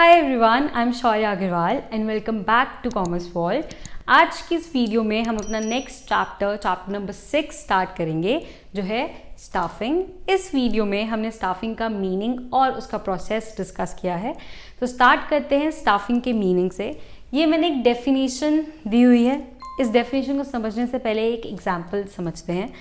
Hi everyone, I am Shaurya Agarwal and welcome back to commerce world. आज की इस video में हम अपना नेक्स्ट चैप्टर नंबर 6 स्टार्ट करेंगे, जो है स्टाफिंग। इस वीडियो में हमने स्टाफिंग का मीनिंग और उसका प्रोसेस डिस्कस किया है। तो स्टार्ट करते हैं स्टाफिंग के मीनिंग से। ये मैंने एक डेफिनेशन दी हुई है। इस डेफिनेशन को समझने से पहले एक एग्जाम्पल समझते हैं।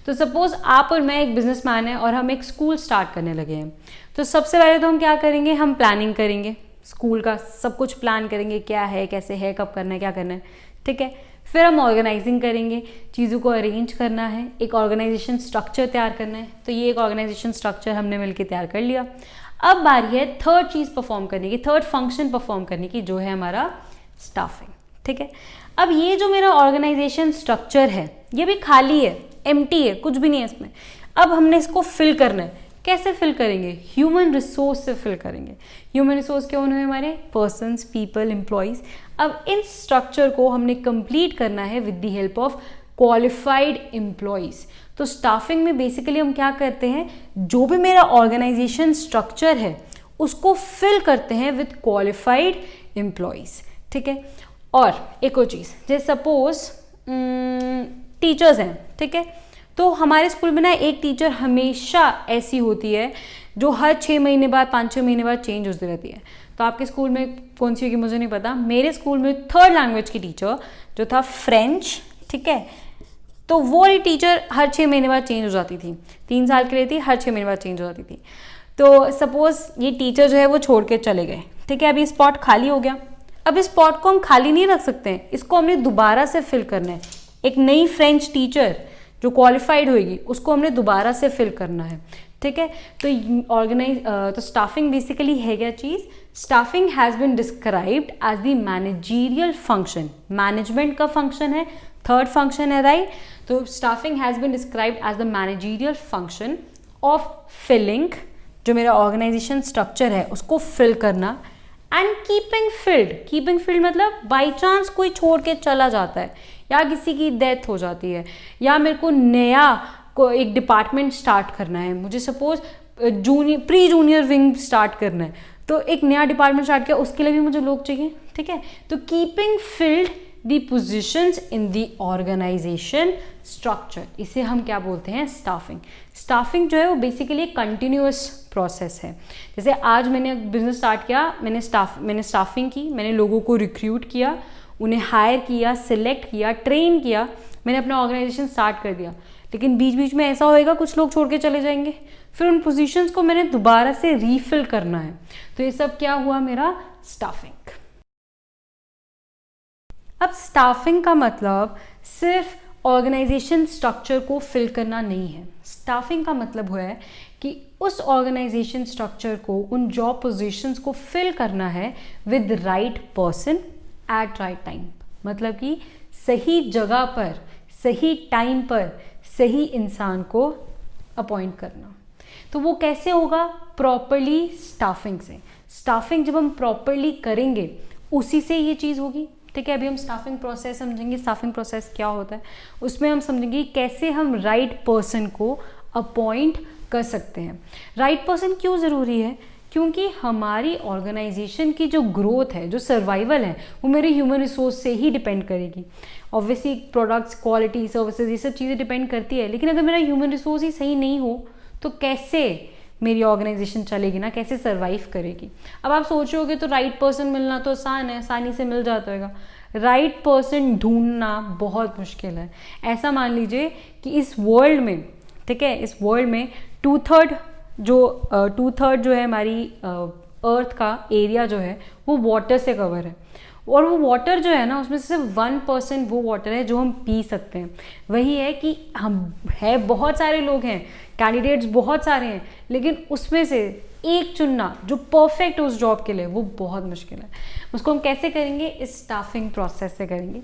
तो सपोज आप और मैं एक बिजनेसमैन है और हम एक स्कूल स्टार्ट करने लगे हैं। तो सबसे पहले तो हम क्या करेंगे, हम प्लानिंग करेंगे, स्कूल का सब कुछ प्लान करेंगे, क्या है, कैसे है, कब करना है, क्या करना है, ठीक है। फिर हम ऑर्गेनाइजिंग करेंगे, चीज़ों को अरेंज करना है, एक ऑर्गेनाइजेशन स्ट्रक्चर तैयार करना है। तो ये एक ऑर्गेनाइजेशन स्ट्रक्चर हमने मिलकर तैयार कर लिया। अब बारी है थर्ड चीज़ परफॉर्म करने की, थर्ड फंक्शन परफॉर्म करने की, जो है हमारा स्टाफिंग, ठीक है। अब ये जो मेरा ऑर्गेनाइजेशन स्ट्रक्चर है, ये भी खाली है, एम्प्टी है, कुछ भी नहीं है इसमें। अब हमने इसको फिल करना है। कैसे फिल करेंगे? ह्यूमन रिसोर्स से फिल करेंगे। ह्यूमन रिसोर्स कौन हुए हमारे? Persons, people, employees. अब इन स्ट्रक्चर को हमने कंप्लीट करना है with the help of qualified employees. तो स्टाफिंग में बेसिकली हम क्या करते हैं, जो भी मेरा ऑर्गेनाइजेशन स्ट्रक्चर है उसको फिल करते हैं विद क्वालिफाइड एम्प्लॉयज़, ठीक है। और एक और चीज़, जैसे सपोज टीचर्स हैं, ठीक है। तो हमारे स्कूल में ना एक टीचर हमेशा ऐसी होती है जो हर 6 महीने बाद, 5-6 महीने बाद चेंज होती रहती है। तो आपके स्कूल में कौन सी होगी मुझे नहीं पता। मेरे स्कूल में थर्ड लैंग्वेज की टीचर जो था फ्रेंच, ठीक है। तो वो टीचर हर 6 महीने बाद चेंज हो जाती थी। 3 साल के लिए थी, हर 6 महीने बाद चेंज हो जाती थी। तो सपोज ये टीचर जो है वो छोड़ के चले गए, ठीक है। अभी स्पॉट खाली हो गया। अब इस स्पॉट को हम खाली नहीं रख सकते हैं, इसको हमने दोबारा से फिल करना है। एक नई फ्रेंच टीचर जो क्वालिफाइड होगी उसको हमने दोबारा से फिल करना है, ठीक है। तो स्टाफिंग बेसिकली है क्या चीज़? Staffing has been described as the managerial function. Management का फंक्शन है, थर्ड फंक्शन है, राइट। तो staffing has been described as the managerial function of filling, जो मेरा ऑर्गेनाइजेशन स्ट्रक्चर है उसको फिल करना, and keeping filled. Keeping filled मतलब बाई चांस कोई छोड़ के चला जाता है या किसी की डेथ हो जाती है, या मेरे को नया एक डिपार्टमेंट स्टार्ट करना है, मुझे suppose pre junior wing start करना है, तो एक नया डिपार्टमेंट स्टार्ट किया, उसके लिए भी मुझे लोग चाहिए, ठीक है। तो keeping filled the positions in the organisation structure, इसे हम क्या बोलते हैं? स्टाफिंग। स्टाफिंग जो है वो बेसिकली कंटिन्यूअस प्रोसेस है। जैसे आज मैंने बिजनेस स्टार्ट किया, मैंने स्टाफिंग की, मैंने लोगों को रिक्रूट किया, उन्हें हायर किया, सिलेक्ट किया, ट्रेन किया, मैंने अपना ऑर्गेनाइजेशन स्टार्ट कर दिया। लेकिन बीच बीच में ऐसा होएगा कुछ लोग छोड़ के चले जाएंगे, फिर उन पोजीशंस को मैंने दोबारा से रीफिल करना है। तो ये सब क्या हुआ मेरा? स्टाफिंग। अब स्टाफिंग का मतलब सिर्फ ऑर्गेनाइजेशन स्ट्रक्चर को फिल करना नहीं है। स्टाफिंग का मतलब हुआ है कि उस ऑर्गेनाइजेशन स्ट्रक्चर को, उन जॉब पोजीशंस को फिल करना है with right person at right time. मतलब कि सही जगह पर, सही टाइम पर सही इंसान को अपॉइंट करना। तो वो कैसे होगा? प्रॉपरली स्टाफिंग से। स्टाफिंग जब हम प्रॉपरली करेंगे उसी से ये चीज़ होगी, ठीक है। अभी हम स्टाफिंग प्रोसेस समझेंगे। स्टाफिंग प्रोसेस क्या होता है उसमें हम समझेंगे कैसे हम राइट पर्सन को अपॉइंट कर सकते हैं। राइट पर्सन क्यों ज़रूरी है? क्योंकि हमारी ऑर्गेनाइजेशन की जो ग्रोथ है, जो सर्वाइवल है, वो मेरे ह्यूमन रिसोर्स से ही डिपेंड करेगी। ऑब्वियसली प्रोडक्ट्स, क्वालिटी, सर्विसेज, ये सब चीज़ें डिपेंड करती है। लेकिन अगर मेरा ह्यूमन रिसोर्स ही सही नहीं हो तो कैसे मेरी ऑर्गेनाइजेशन चलेगी ना, कैसे सर्वाइव करेगी? अब आप सोचोगे तो राइट पर्सन मिलना तो आसान है, आसानी से मिल जाता है। राइट पर्सन ढूंढना बहुत मुश्किल है। ऐसा मान लीजिए कि इस वर्ल्ड में, ठीक है, इस वर्ल्ड में 2/3 जो है हमारी अर्थ का एरिया जो है वो वाटर से कवर है। और वो वाटर जो है ना, उसमें से सिर्फ 1% वो वाटर है जो हम पी सकते हैं। वही है कि हम है, बहुत सारे लोग हैं, कैंडिडेट्स बहुत सारे हैं, लेकिन उसमें से एक चुनना जो परफेक्ट उस जॉब के लिए, वो बहुत मुश्किल है। उसको हम कैसे करेंगे? इस स्टाफिंग प्रोसेस से करेंगे।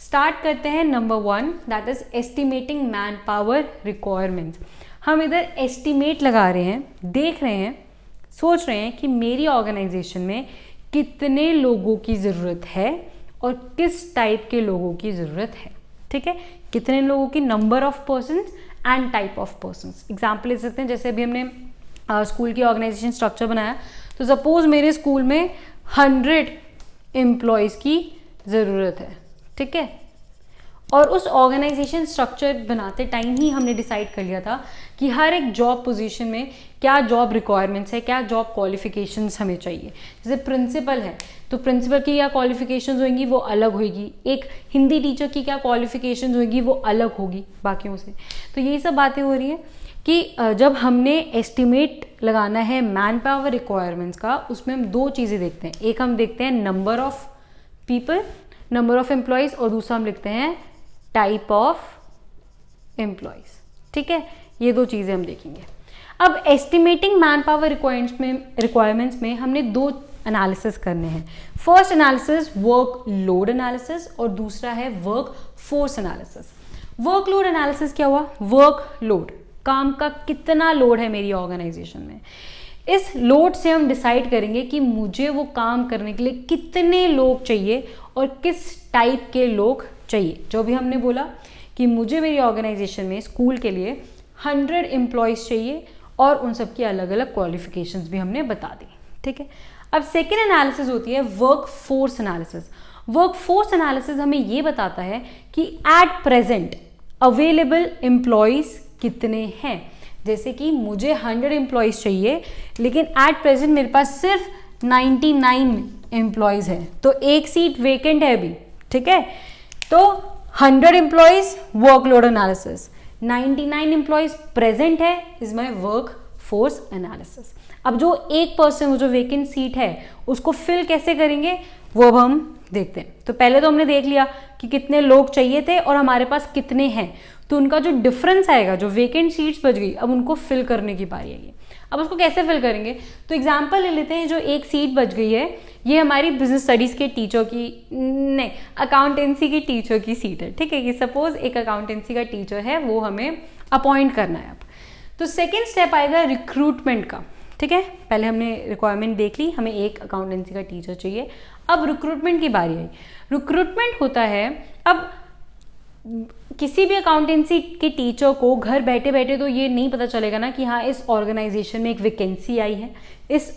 स्टार्ट करते हैं number 1, that is estimating man power requirements. हम इधर एस्टिमेट लगा रहे हैं, देख रहे हैं, सोच रहे हैं कि मेरी ऑर्गेनाइजेशन में कितने लोगों की ज़रूरत है और किस टाइप के लोगों की ज़रूरत है, ठीक है। कितने लोगों की, number of persons and type of persons. Example ले सकते हैं, जैसे अभी हमने स्कूल की ऑर्गेनाइजेशन स्ट्रक्चर बनाया, तो सपोज मेरे स्कूल में 100 एम्प्लॉयज़ की ज़रूरत है, ठीक है। और उस ऑर्गेनाइजेशन स्ट्रक्चर बनाते टाइम ही हमने डिसाइड कर लिया था कि हर एक जॉब पोजीशन में क्या जॉब रिक्वायरमेंट्स है, क्या जॉब क्वालिफिकेशंस हमें चाहिए। जैसे प्रिंसिपल है तो प्रिंसिपल की क्या क्वालिफिकेशंस होंगी वो अलग होगी, एक हिंदी टीचर की क्या क्वालिफिकेशंस होगी वो अलग होगी बाकियों से। तो यही सब बातें हो रही हैं कि जब हमने एस्टिमेट लगाना है मैन पावर रिक्वायरमेंट्स का, उसमें हम दो चीज़ें देखते हैं। एक हम देखते हैं number of people, number of employees, और दूसरा हम लिखते हैं टाइप ऑफ एम्प्लॉयज़, ठीक है। ये दो चीज़ें हम देखेंगे। अब एस्टिमेटिंग मैन पावर रिक्वायरमेंट्स में हमने दो एनालिसिस करने हैं। First analysis work load analysis और दूसरा है work force analysis. Work load analysis क्या हुआ? वर्क लोड, काम का कितना लोड है मेरी ऑर्गेनाइजेशन में। इस लोड से हम डिसाइड करेंगे कि मुझे वो काम करने के लिए कितने लोग चाहिए और किस टाइप के लोग चाहिए। जो भी हमने बोला कि मुझे मेरी ऑर्गेनाइजेशन में स्कूल के लिए 100 एम्प्लॉयज़ चाहिए और उन सब की अलग अलग क्वालिफिकेशंस भी हमने बता दी, ठीक है। अब सेकेंड एनालिसिस होती है work force analysis. Work force analysis हमें ये बताता है कि एट प्रेजेंट अवेलेबल एम्प्लॉयज़ कितने हैं। जैसे कि मुझे 100 एम्प्लॉयज़ चाहिए लेकिन एट प्रेजेंट मेरे पास सिर्फ 99 एम्प्लॉयज़ है, तो एक सीट वेकेंट है अभी, ठीक है। तो 100 employees workload analysis, 99 employees present है, is my workforce analysis. अब जो एक पर्सन, वो जो वेकेंट सीट है उसको फिल कैसे करेंगे वो अब हम देखते हैं। तो पहले तो हमने देख लिया कि कितने लोग चाहिए थे और हमारे पास कितने हैं, तो उनका जो डिफरेंस आएगा, जो वेकेंट सीट्स बच गई, अब उनको फिल करने की बारी आएगी। अब उसको कैसे फिल करेंगे, तो एग्जांपल ले लेते हैं। जो एक सीट बच गई है ये हमारी बिजनेस स्टडीज़ के टीचर की, नहीं, अकाउंटेंसी की टीचर की सीट है, ठीक है। कि सपोज एक अकाउंटेंसी का टीचर है, वो हमें अपॉइंट करना है। अब तो सेकेंड स्टेप आएगा रिक्रूटमेंट का, ठीक है। पहले हमने रिक्वायरमेंट देख ली, हमें एक अकाउंटेंसी का टीचर चाहिए। अब रिक्रूटमेंट की बारी आई। रिक्रूटमेंट होता है, अब किसी भी अकाउंटेंसी के टीचर को घर बैठे बैठे तो ये नहीं पता चलेगा ना कि हाँ इस ऑर्गेनाइजेशन में एक वैकेंसी आई है, इस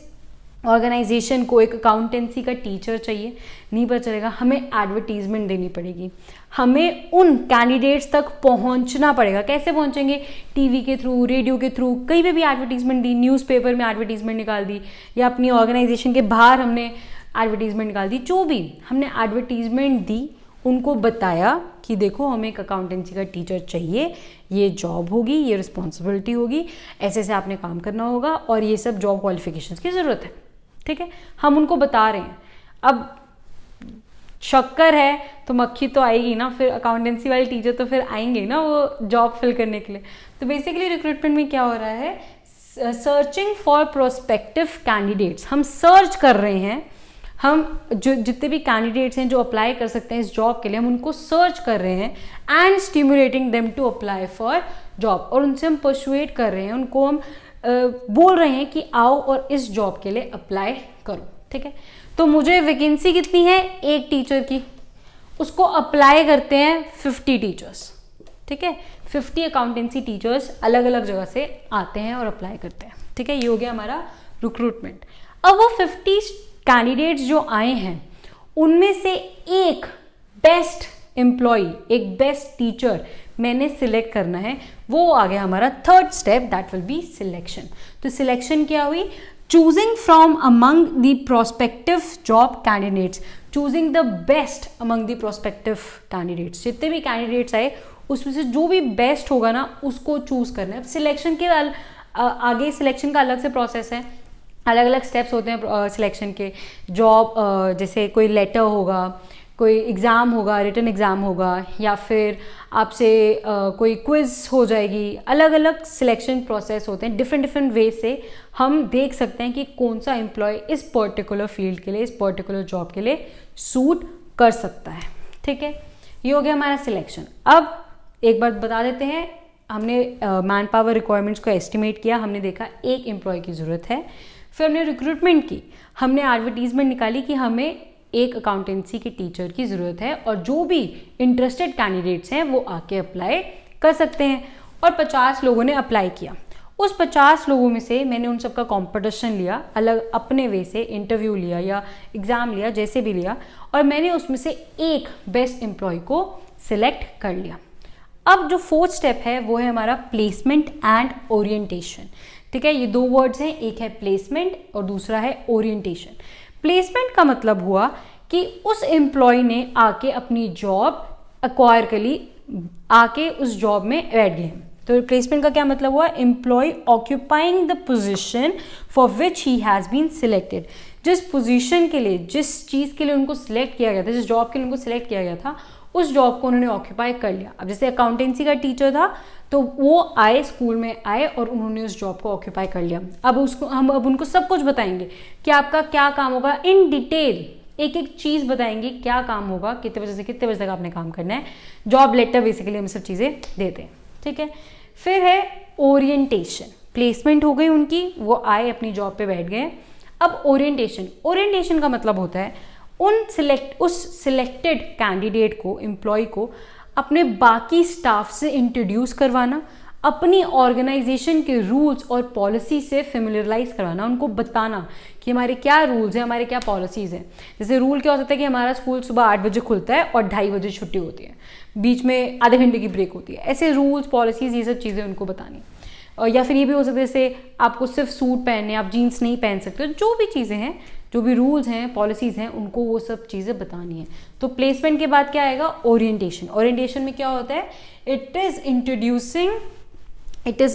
ऑर्गेनाइजेशन को एक अकाउंटेंसी का टीचर चाहिए, नहीं पता चलेगा। हमें एडवर्टीजमेंट देनी पड़ेगी, हमें उन कैंडिडेट्स तक पहुंचना पड़ेगा। कैसे पहुंचेंगे? टीवी के थ्रू, रेडियो के थ्रू, कहीं पे भी एडवर्टीजमेंट दी, न्यूज़पेपर में एडवर्टीजमेंट निकाल दी, या अपनी ऑर्गेनाइजेशन के बाहर हमने एडवर्टीजमेंट निकाल दी। जो भी हमने एडवर्टीजमेंट दी, उनको बताया कि देखो हमें एक अकाउंटेंसी का टीचर चाहिए, ये जॉब होगी, ये रिस्पॉन्सिबिलिटी होगी, ऐसे ऐसे आपने काम करना होगा और ये सब जॉब क्वालिफिकेशंस की ज़रूरत है, ठीक है। हम उनको बता रहे हैं। अब शक्कर है तो मक्खी तो आएगी ना, फिर अकाउंटेंसी वाले टीचर तो फिर आएंगे ना वो जॉब फिल करने के लिए। तो बेसिकली रिक्रूटमेंट में क्या हो रहा है, सर्चिंग फॉर प्रोस्पेक्टिव कैंडिडेट्स। हम सर्च कर रहे हैं, हम जो जितने भी कैंडिडेट्स हैं जो अप्लाई कर सकते हैं इस जॉब के लिए, हम उनको सर्च कर रहे हैं and stimulating them to apply for job. और उनसे हम पर्सुएट कर रहे हैं, उनको हम बोल रहे हैं कि आओ और इस जॉब के लिए अप्लाई करो, ठीक है। तो मुझे वैकेंसी कितनी है? एक टीचर की, उसको अप्लाई करते हैं 50 टीचर्स, ठीक है। 50 अकाउंटेंसी टीचर्स अलग अलग जगह से आते हैं और अप्लाई करते हैं, ठीक है। ये हो गया हमारा रिक्रूटमेंट। अब वो 50 कैंडिडेट्स जो आए हैं उनमें से एक बेस्ट एम्प्लॉय, एक बेस्ट टीचर मैंने सिलेक्ट करना है। वो आ गया हमारा third step, that will be selection. तो सिलेक्शन क्या हुई? Choosing from among the prospective job candidates, choosing the best among the prospective candidates. जितने भी कैंडिडेट्स आए उसमें से जो भी बेस्ट होगा ना उसको चूज करना है। सिलेक्शन के आगे सिलेक्शन का अलग से प्रोसेस है, अलग अलग स्टेप्स होते हैं सिलेक्शन के। जॉब जैसे कोई लेटर होगा, कोई एग्ज़ाम होगा, रिटन एग्ज़ाम होगा, या फिर आपसे कोई क्विज़ हो जाएगी। अलग अलग सिलेक्शन प्रोसेस होते हैं। डिफरेंट वे से हम देख सकते हैं कि कौन सा एम्प्लॉय इस पर्टिकुलर फील्ड के लिए, इस पर्टिकुलर जॉब के लिए सूट कर सकता है, ठीक है। ये हो गया हमारा सिलेक्शन। अब एक बार बता देते हैं, हमने मैन पावर रिक्वायरमेंट्स को एस्टिमेट किया, हमने देखा एक एम्प्लॉय की ज़रूरत है। फिर हमने रिक्रूटमेंट की, हमने एडवर्टीजमेंट निकाली कि हमें एक अकाउंटेंसी के टीचर की ज़रूरत है और जो भी इंटरेस्टेड कैंडिडेट्स हैं वो आके अप्लाई कर सकते हैं। और 50 लोगों ने अप्लाई किया। उस 50 लोगों में से मैंने उन सबका कंपटीशन लिया, अलग अपने वे से इंटरव्यू लिया या एग्ज़ाम लिया, जैसे भी लिया, और मैंने उसमें से एक बेस्ट एम्प्लॉय को सिलेक्ट कर लिया। अब जो फोर्थ स्टेप है वो है हमारा प्लेसमेंट एंड ओरिएंटेशन। ठीक है, ये दो वर्ड्स हैं, एक है प्लेसमेंट और दूसरा है ओरिएंटेशन। प्लेसमेंट का मतलब हुआ कि उस एम्प्लॉय ने आके अपनी जॉब एक्वायर कर ली, आके उस जॉब में बैठ गए। तो प्लेसमेंट का क्या मतलब हुआ? Employ occupying the position for which he has been selected. जिस पोजीशन के लिए, जिस चीज़ के लिए उनको सिलेक्ट किया गया था, जिस जॉब के लिए उनको सिलेक्ट किया गया था, उस जॉब को उन्होंने ऑक्यूपाई कर लिया। अब जैसे अकाउंटेंसी का टीचर था तो वो आए, स्कूल में आए और उन्होंने उस जॉब को ऑक्यूपाई कर लिया। अब उसको हम उनको सब कुछ बताएंगे कि आपका क्या काम होगा, इन डिटेल एक एक चीज़ बताएंगे, क्या काम होगा, कितने बजे से कितने बजे तक आपने काम करना है। जॉब लेटर बेसिकली हम सब चीज़ें देते हैं। ठीक है, फिर है ओरिएंटेशन। प्लेसमेंट हो गई उनकी, वो आए अपनी जॉब पे बैठ गए। अब ओरिएंटेशन, ओरिएंटेशन का मतलब होता है उस सिलेक्टेड कैंडिडेट को, एम्प्लॉय को अपने बाकी स्टाफ से इंट्रोड्यूस करवाना, अपनी ऑर्गेनाइजेशन के रूल्स और पॉलिसी से फेमिलियराइज करवाना, उनको बताना कि हमारे क्या रूल्स हैं, हमारे क्या पॉलिसीज़ हैं। जैसे रूल क्या हो सकता है कि हमारा स्कूल सुबह 8 बजे खुलता है और 2:30 बजे छुट्टी होती है, बीच में आधे घंटे की ब्रेक होती है। ऐसे रूल्स, पॉलिसीज़, ये सब चीज़ें उनको बतानी। और या फिर ये भी हो सकता है जैसे आपको सिर्फ सूट पहनने, आप जीन्स नहीं पहन सकते। जो भी चीज़ें हैं, जो भी रूल्स हैं, पॉलिसीज़ हैं, उनको वो सब चीज़ें बतानी है। तो प्लेसमेंट के बाद क्या आएगा? ओरिएंटेशन। ओरिएंटेशन में क्या होता है? It is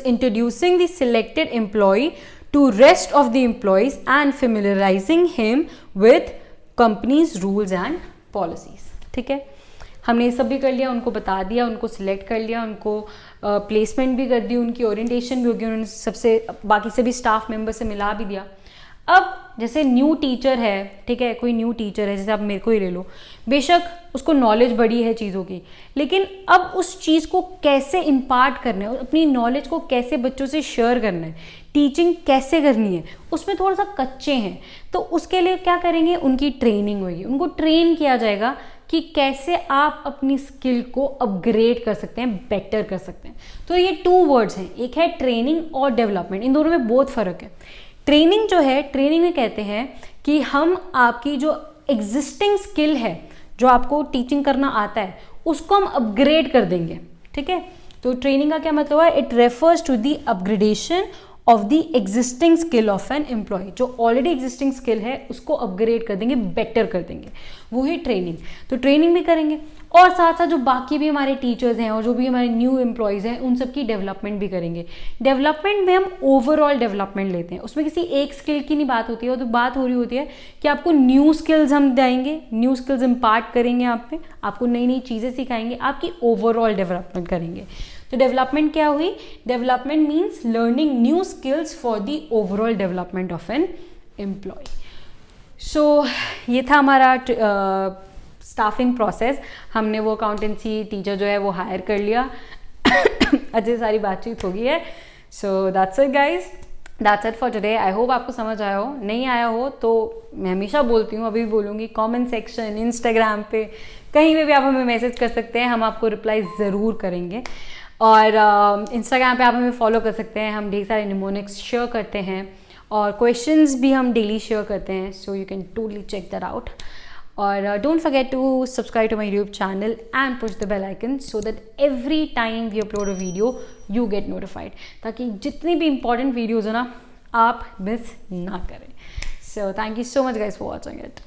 introducing the selected employ to rest of the employees and familiarizing him with company's rules and policies। ठीक है, हमने ये सब भी कर लिया, उनको बता दिया, उनको सिलेक्ट कर लिया, उनको प्लेसमेंट भी कर दी, उनकी ओरिएंटेशन भी होगी, उन्होंने सबसे बाकी सभी स्टाफ मेंबर से मिला भी दिया। अब जैसे न्यू टीचर है, ठीक है, कोई न्यू टीचर है, जैसे आप मेरे को ही ले लो, बेशक उसको नॉलेज बड़ी है चीज़ों की, लेकिन अब उस चीज़ को कैसे इम्पार्ट करना है, अपनी नॉलेज को कैसे बच्चों से शेयर करना है, टीचिंग कैसे करनी है, उसमें थोड़ा सा कच्चे हैं। तो उसके लिए क्या करेंगे? उनकी ट्रेनिंग होगी, उनको ट्रेन किया जाएगा कि कैसे आप अपनी स्किल को अपग्रेड कर सकते हैं, बेटर कर सकते हैं। तो ये 2 वर्ड्स हैं, एक है ट्रेनिंग और डेवलपमेंट। इन दोनों में बहुत फ़र्क है। ट्रेनिंग जो है, ट्रेनिंग में कहते हैं कि हम आपकी जो एग्जिस्टिंग स्किल है, जो आपको टीचिंग करना आता है, उसको हम अपग्रेड कर देंगे। ठीक है, तो ट्रेनिंग का क्या मतलब है? It refers to the upgradation of the existing skill of an employ. जो ऑलरेडी एग्जिस्टिंग स्किल है उसको अपग्रेड कर देंगे, बेटर कर देंगे, वो ही ट्रेनिंग। तो ट्रेनिंग भी करेंगे और साथ साथ जो बाकी भी हमारे टीचर्स हैं और जो भी हमारे न्यू एम्प्लॉयज़ हैं, उन सब की डेवलपमेंट भी करेंगे। डेवलपमेंट में हम ओवरऑल डेवलपमेंट लेते हैं, उसमें किसी एक स्किल की नहीं बात होती है। और तो बात हो रही होती है कि आपको न्यू स्किल्स हम देंगे, न्यू स्किल्स इम्पार्ट करेंगे, आप पे आपको नई नई चीज़ें सिखाएंगे, आपकी ओवरऑल डेवलपमेंट करेंगे। तो डेवलपमेंट क्या हुई? Development means learning new skills for the overall development of an employee. So ये था हमारा स्टाफिंग प्रोसेस। हमने वो अकाउंटेंसी टीचर जो है वो हायर कर लिया, अच्छी सारी बातचीत हो गई है। So that's it guys, that's it for today. I hope आपको समझ आया हो। नहीं आया हो तो मैं हमेशा बोलती हूँ, अभी भी बोलूँगी, कमेंट सेक्शन, इंस्टाग्राम पे, कहीं पे भी आप हमें मैसेज कर सकते हैं, हम आपको रिप्लाई ज़रूर करेंगे। और इंस्टाग्राम पे आप हमें फॉलो कर सकते हैं, हम ढेर सारे निमोनिक्स शेयर करते हैं और क्वेश्चंस भी हम डेली शेयर करते हैं। So you can totally check that out. और don't forget to subscribe to my YouTube channel and push the bell icon so that every time we upload a video you get notified, ताकि जितनी भी important videos है ना, आप miss ना करें। So thank you so much guys for watching it.